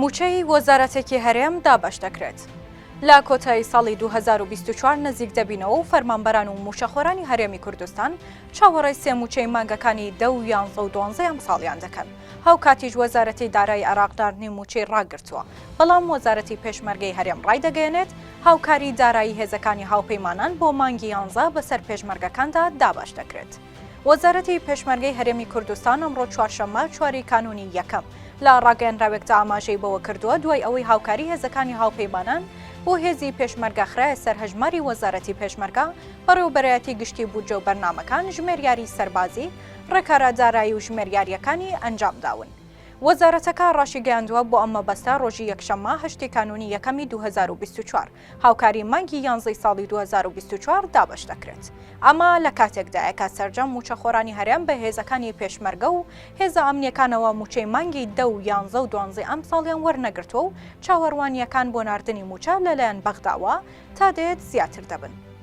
موچەی وەزارەتێکی هەرێم دابەش دەکرێت. لە کۆتایی ساڵی 2024 نزیک دەبینەوە و فەرمانبەران و موچەخۆرانی هەرێمی کوردستان چاوەڕێی سێ موچەی مانگەکانی 10 و 11 و 12 ئەم ساڵیان دەکەن. هەو کاتیش وەزارەتی دارایی عێراقدارنی موچەی ڕاگرتووە، بەڵام وەزارەتی پێشمەرگەی هەرێم ڕای دەگەیەنێت هاوکاری دارایی هێزەکانی هاوپەیمانان بۆ مانگی 11 بەسەر پێشمەرگەکاندا دابەش دەکرێت. وەزارەتی پێشمەرگەی هەرێمی کوردستان ئەمڕۆ چوارشەممە 4 کانونی یەکەم لە ڕاگەیەنراوێکدا ئاماژەی بەوە کردووە دوای ئەوەی هاوکاری هێزەکانی هاوپەیمانان بۆ هێزی پێشمەرگە خرایە سەر هەژماری وەزارەتی پێشمەرگە بەڕێوەبەرایەتی گشتی بودجە و بەرنامەکان ژمێریاری سەربازی، ڕێکارە دارایی و ژمێریاریەکانی ئەنجامداون. وەزارەتەکە ڕاشی گەیاندووە بۆ ئەمە بەستە ڕۆژی یەکشەممە 8 کانونی یەکەمی 2024 هاوکاری مانگی 11 ساڵی 2024 دابەش دەکرێت. ئەمە لە کاتێکدایە کە سەرجەم موچەخۆرانی هەرێم بە هێزەکانی پێشمەرگە و هێزە ئەمنیەکانەوە موچەی مانگی 10 و 11 و 12 ئەم ساڵیان وەرنەگرتووە و چاوەڕوانیەکان بۆ ناردنی موچە لەلایەن بەغداوە تا دێت زیاتر دەبن.